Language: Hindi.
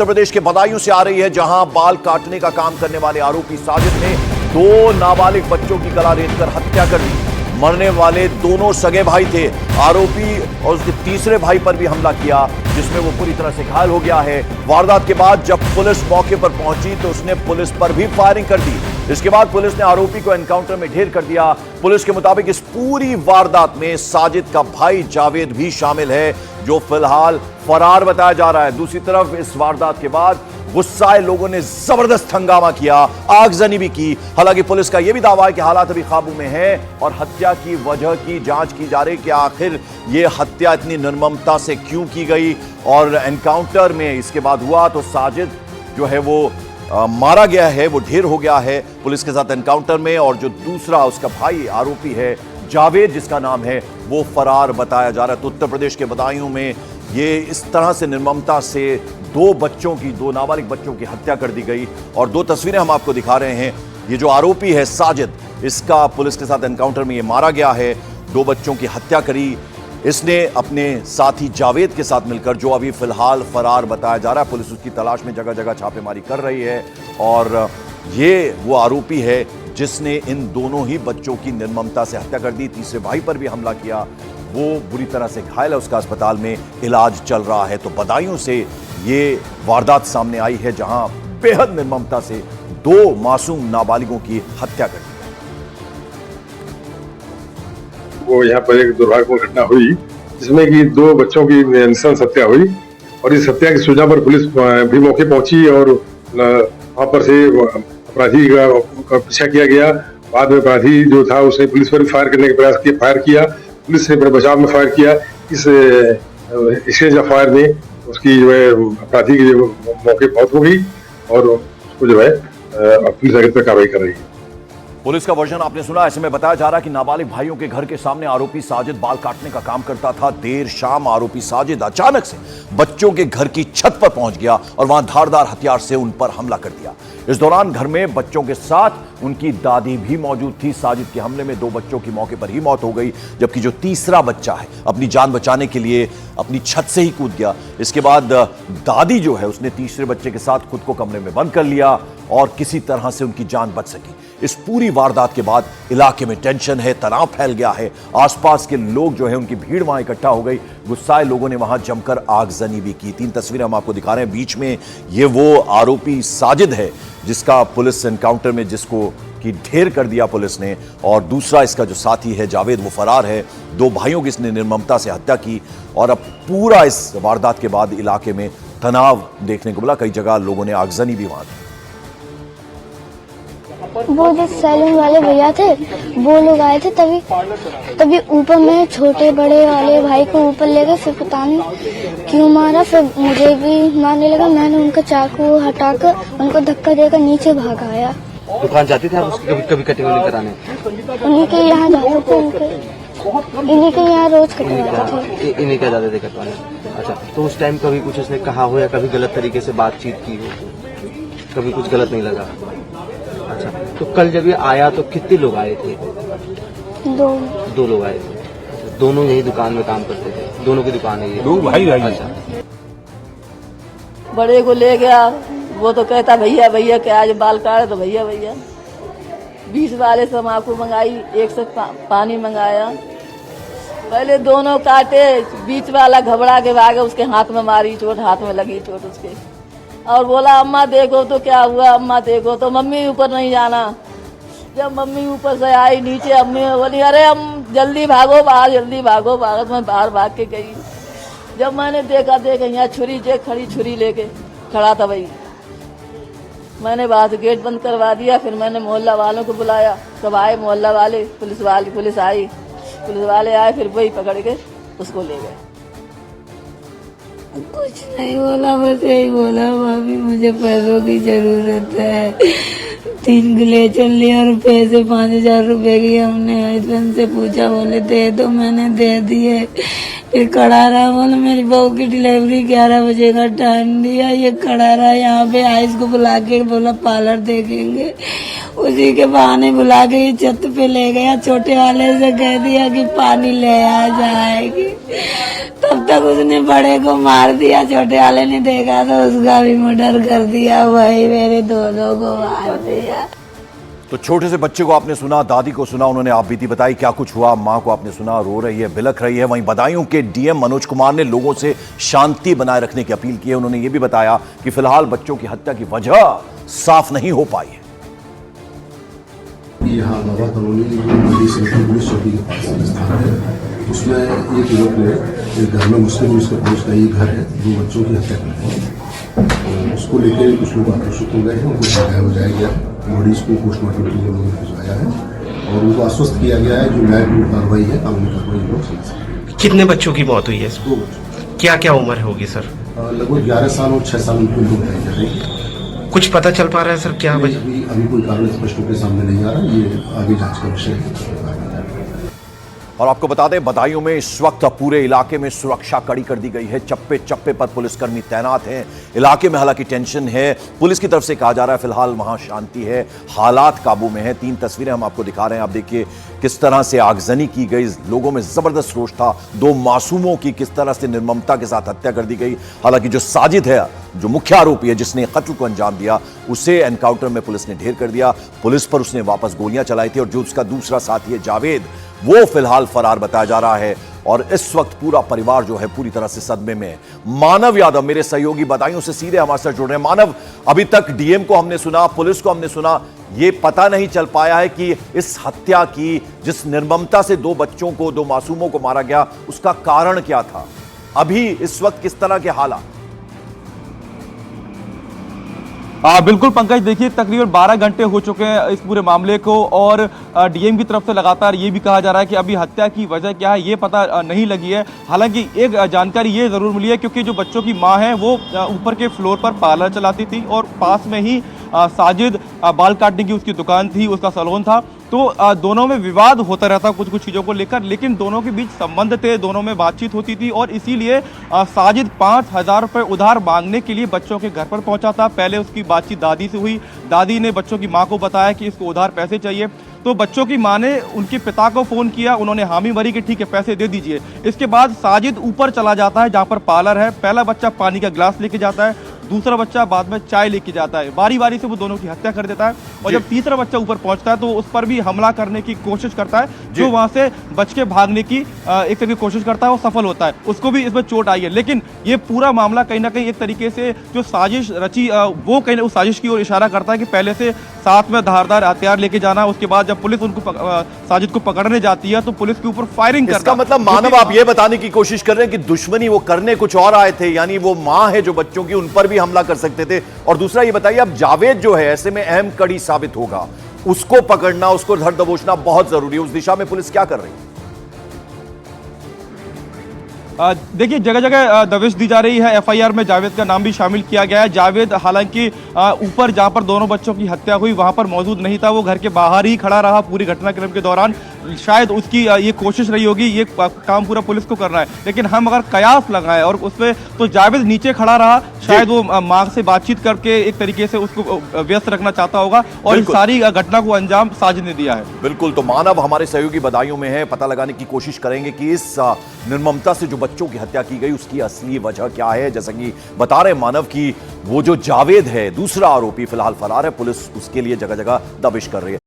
उत्तर प्रदेश के बदायूं से आ रही है, जहां बाल काटने का काम करने वाले आरोपी साजिद ने 2 नाबालिग बच्चों की गला रेतकर हत्या कर दी। मरने वाले दोनों सगे भाई थे। आरोपी और उसके तीसरे भाई पर भी हमला किया, जिसमें वो पूरी तरह से घायल हो गया है। वारदात के बाद जब पुलिस मौके पर पहुंची तो उसने पुलिस पर भी फायरिंग कर दी। इसके बाद पुलिस ने आरोपी को एनकाउंटर में ढेर कर दिया। पुलिस के मुताबिक इस पूरी वारदात में साजिद का भाई जावेद भी शामिल है, जो फिलहाल फरार बताया जा रहा है। दूसरी तरफ इस वारदात के बाद गुस्साए लोगों ने जबरदस्त हंगामा किया, आगजनी भी की। हालांकि पुलिस का यह भी दावा है कि हालात अभी काबू में है और हत्या की वजह की जांच की जा रही है कि आखिर यह हत्या इतनी निर्ममता से क्यों की गई। और एनकाउंटर में इसके बाद हुआ तो साजिद जो है वो मारा गया है, वो ढेर हो गया है पुलिस के साथ एनकाउंटर में। और जो दूसरा उसका भाई आरोपी है जावेद, जिसका नाम है, वो फरार बताया जा रहा है। तो उत्तर प्रदेश के बदायूं में ये इस तरह से निर्ममता से 2 नाबालिग बच्चों की हत्या कर दी गई। और 2 तस्वीरें हम आपको दिखा रहे हैं। ये जो आरोपी है साजिद, इसका पुलिस के साथ एनकाउंटर में ये मारा गया है। 2 बच्चों की हत्या करी इसने अपने साथी जावेद के साथ मिलकर, जो अभी फिलहाल फरार बताया जा रहा है। पुलिस उसकी तलाश में जगह जगह छापेमारी कर रही है। और ये वो आरोपी है जिसने इन दोनों ही बच्चों की निर्ममता से हत्या कर दी। तीसरे भाई पर भी हमला किया, वो बुरी तरह से घायल है, उसका अस्पताल में इलाज चल रहा है। तो बदायूं से ये वारदात सामने आई है, जहां बेहद निर्ममता से 2 मासूम नाबालिगों की हत्या कर दी। वो यहाँ पर एक दुर्भाग्यपूर्ण घटना हुई, जिसमें कि 2 बच्चों की नृशंस हत्या हुई। और इस हत्या की सूचना पर पुलिस भी मौके पहुंची और वहां पर से अपराधी का पीछा किया गया। बाद में अपराधी जो था उसने पुलिस पर फायर करने का प्रयास किया, फायर किया, पुलिस ने बड़े बचाव में फायर किया। इस एक्सचेंज ऑफ फायर में उसकी जो है अपराधी की जो मौके पहुंच हो गई और उसको जो है पुलिस आगे पर कार्रवाई कर रही है। पुलिस का वर्जन आपने सुना। ऐसे में बताया जा रहा है कि नाबालिग भाइयों के घर के सामने आरोपी साजिद बाल काटने का काम करता था। देर शाम आरोपी साजिद अचानक से बच्चों के घर की छत पर पहुंच गया और वहां धारदार हथियार से उन पर हमला कर दिया। इस दौरान घर में बच्चों के साथ उनकी दादी भी मौजूद थी। साजिद के हमले में 2 बच्चों की मौके पर ही मौत हो गई, जबकि जो तीसरा बच्चा है अपनी जान बचाने के लिए अपनी छत से ही कूद गया। इसके बाद दादी जो है उसने तीसरे बच्चे के साथ खुद को कमरे में बंद कर लिया और किसी तरह से उनकी जान बच सकी। इस पूरी वारदात के बाद इलाके में टेंशन है, तनाव फैल गया है। आसपास के लोग जो है उनकी भीड़ वहां इकट्ठा हो गई। गुस्साए लोगों ने वहां जमकर आगजनी भी की। 3 तस्वीरें हम आपको दिखा रहे हैं। बीच में ये वो आरोपी साजिद है जिसका पुलिस एनकाउंटर में जिसको की ढेर कर दिया पुलिस ने। और दूसरा इसका जो साथी है जावेद, वो फरार है। 2 भाइयों की इसने निर्ममता से हत्या की। और अब पूरा इस वारदात के बाद इलाके में तनाव देखने को मिला। कई जगह लोगों ने आगजनी भी वहां की। वो जो सैलून वाले भैया थे वो लोग आए थे, तभी ऊपर में छोटे बड़े वाले भाई को ऊपर ले गए। फिर पता नहीं क्यों मारा, फिर मुझे भी मारने लगा। मैंने उनका चाकू हटाकर उनको धक्का देकर नीचे भाग आया। दुकान जाते थे आप उसकी कभी कटिंग कराने? उन्हीं के यहाँ जाते थे, इन्हीं के यहाँ रोज कटवाते थे। इन्हीं के जाते थे कटवाने। अच्छा, तो उस टाइम कभी कुछ उसने कहा हो या कभी गलत तरीके से बातचीत की हो? कभी कुछ गलत नहीं लगा? अच्छा, तो कल जब ये आया तो कितने लोग आए थे? 2 लोग आए थे। दोनों यही दुकान में काम करते थे? दोनों की दुकान है ये? 2 भाई। अच्छा, बड़े को ले गया, वो तो कहता भैया भैया के आज बाल काटे, तो भैया भैया। 20 वाले से तम्बाकू मंगाई, 1 से पानी मंगाया। पहले दोनों काटे, बीच वाला घबरा के भागे, उसके हाथ में मारी चोट, हाथ में लगी चोट उसके। और बोला अम्मा देखो तो क्या हुआ, अम्मा देखो तो। मम्मी ऊपर नहीं जाना। जब मम्मी ऊपर से आई नीचे, अम्मी बोली अरे हम जल्दी भागो बाहर, जल्दी भागो बाहर। मैं बाहर भाग के गई। जब मैंने देखा यहाँ खड़ी छुरी लेके खड़ा था भाई। मैंने बाहर से गेट बंद करवा दिया। फिर मैंने मोहल्ला वालों को बुलाया, सब आए मोहल्ला वाले, पुलिस आई, पुलिस वाले आए, फिर वही पकड़ के उसको ले गए। कुछ नहीं बोला, बस यही बोला भाभी मुझे पैसों की जरूरत है। 3 ग्लेचर लिया और पैसे 5000 रुपए की हमने हस्बैंड से पूछा, बोले दे दो, मैंने दे दिए। फिर खड़ा रहा, बोले मेरी बहू की डिलीवरी 11 बजे का टाइम दिया। ये खड़ा रहा यहाँ पे, आइस को बुला के बोला पार्लर देखेंगे। उसी के बहाने बुला के ये छत पे ले गया। छोटे वाले से कह दिया कि पानी ले आ जाएगी। तो तब तक उसने बड़े को मार दिया, छोटे वाले ने देखा तो उसका भी मर्डर कर दिया, वही मेरे दोनों को मार दिया। तो छोटे से बच्चे को आपने सुना, दादी को सुना, उन्होंने आप बीती बताई क्या कुछ हुआ। मां को आपने सुना, रो रही है, बिलख रही है। वहीं बदायूं के डीएम मनोज कुमार ने लोगों से शांति बनाए रखने की अपील की है। उन्होंने यह भी बताया कि फिलहाल बच्चों की हत्या की वजह साफ नहीं हो पाई है। यहाँ बाबा कॉलोनी जो समिति पुलिस चौकी के पास स्थान है, उसमें एक युवक ने एक घर में मुस्लिम उसके पड़ोस का ही घर है, 2 बच्चों की हत्या कर दी। तो उसको लेकर कुछ लोग आक्रोशित हो गए हैं, उनको भगाया बजाया गया, बॉडीज को पोस्टमार्टम के लिए लोगों ने भिजवाया है और उनको आश्वस्त किया गया है जो न्यायपूर्ण कार्रवाई है, कानूनी कार्रवाई लोग समझ सकते। कितने बच्चों की मौत हुई है? 2 बच्चों। क्या क्या उम्र होगी सर? लगभग 11 साल और 6 साल उनको लोग बताई जा रही है। कुछ पता चल पा रहा है सर क्या वजह? अभी कोई कारण स्पष्ट रूप से सामने नहीं आ रहा, ये आगे जांच का विषय है। और आपको बता दें, बदायूं में इस वक्त पूरे इलाके में सुरक्षा कड़ी कर दी गई है। चप्पे चप्पे पर पुलिसकर्मी तैनात हैं। इलाके में हालांकि टेंशन है। पुलिस की तरफ से कहा जा रहा है फिलहाल वहां शांति है, हालात काबू में है। 3 तस्वीरें हम आपको दिखा रहे हैं। आप देखिए किस तरह से आगजनी की गई, लोगों में जबरदस्त रोष था। 2 मासूमों की किस तरह से निर्ममता के साथ हत्या कर दी गई। हालांकि जो साजिद है, जो मुख्य आरोपी है जिसने कत्ल को अंजाम दिया, उसे एनकाउंटर में पुलिस ने ढेर कर दिया। पुलिस पर उसने वापस गोलियां चलाई थी और जो उसका दूसरा साथी है जावेद, वो फिलहाल फरार बताया जा रहा है। और इस वक्त पूरा परिवार जो है पूरी तरह से सदमे में है। मानव यादव मेरे सहयोगी बदायूं से सीधे हमारे साथ जुड़ रहे हैं। मानव, अभी तक डीएम को हमने सुना, पुलिस को हमने सुना, ये पता नहीं चल पाया है कि इस हत्या की, जिस निर्ममता से 2 बच्चों को, 2 मासूमों को मारा गया, उसका कारण क्या था। अभी इस वक्त किस तरह के हालात? बिल्कुल पंकज, देखिए तकरीबन 12 घंटे हो चुके हैं इस पूरे मामले को और डीएम की तरफ से लगातार ये भी कहा जा रहा है कि अभी हत्या की वजह क्या है ये पता नहीं लगी है। हालांकि एक जानकारी ये ज़रूर मिली है क्योंकि जो बच्चों की मां है वो ऊपर के फ्लोर पर पार्लर चलाती थी और पास में ही साजिद बाल काटने की उसकी दुकान थी, उसका सैलून था। तो दोनों में विवाद होता रहता कुछ कुछ चीज़ों को लेकर, लेकिन दोनों के बीच संबंध थे, दोनों में बातचीत होती थी और इसीलिए साजिद 5,000 रुपये उधार मांगने के लिए बच्चों के घर पर पहुंचा था। पहले उसकी बातचीत दादी से हुई, दादी ने बच्चों की मां को बताया कि इसको उधार पैसे चाहिए, तो बच्चों की मां ने उनके पिता को फ़ोन किया, उन्होंने हामी भरी कि ठीक है पैसे दे दीजिए। इसके बाद साजिद ऊपर चला जाता है जहाँ पर पार्लर है। पहला बच्चा पानी का गिलास लेके जाता है, दूसरा बच्चा बाद में चाय लेके जाता है। बारी बारी से वो दोनों की हत्या कर देता है और जब तीसरा बच्चा ऊपर पहुंचता है तो उस पर भी हमला करने की कोशिश करता है। जो वहां से बच के भागने की एक तरीके कोशिश करता है, वो सफल होता है, उसको भी इसमें चोट आई है। लेकिन ये पूरा मामला कहीं ना कहीं एक तरीके से जो साजिश रची वो कहीं उस साजिश की ओर इशारा करता है कि पहले से साथ में धारदार हथियार लेके जाना, उसके बाद जब पुलिस उनको साजिद को पकड़ने जाती है तो पुलिस के ऊपर फायरिंग करता है। इसका मतलब मानव आप ये बताने की कोशिश कर रहे हैं कि दुश्मनी वो करने कुछ और आए थे, यानी वो मां है जो बच्चों की, उन पर भी हमला कर सकते थे। और दूसरा ये बताइए, अब जावेद जो है ऐसे में अहम कड़ी साबित होगा, उसको पकड़ना, उसको धर दबोचना बहुत जरूरी है। उस दिशा में पुलिस क्या कर रही है? देखिए जगह जगह दबिश दी जा रही है। एफआईआर में जावेद का नाम भी शामिल किया गया है। जावेद हालांकि ऊपर जहां पर दोनों बच्चों की हत्या हुई वहां पर मौजूद नहीं था, वो घर के बाहर ही खड़ा रहा पूरी घटनाक्रम के दौरान। शायद उसकी ये कोशिश रही होगी, ये काम पूरा पुलिस को करना है, लेकिन हम अगर कयास लगाएं और उसमें तो जावेद नीचे खड़ा रहा, शायद वो मां से बातचीत करके एक तरीके से उसको व्यस्त रखना चाहता होगा और इस सारी घटना को अंजाम साजिद ने दिया है। बिल्कुल, तो मानव हमारे सहयोगी बदायूं में है, पता लगाने की कोशिश करेंगे कि इस निर्ममता से जो बच्चों की हत्या की गई उसकी असली वजह क्या है। जैसा कि बता रहे मानव की वो जो जावेद है दूसरा आरोपी फिलहाल फरार है, पुलिस उसके लिए जगह जगह दबिश कर रही है।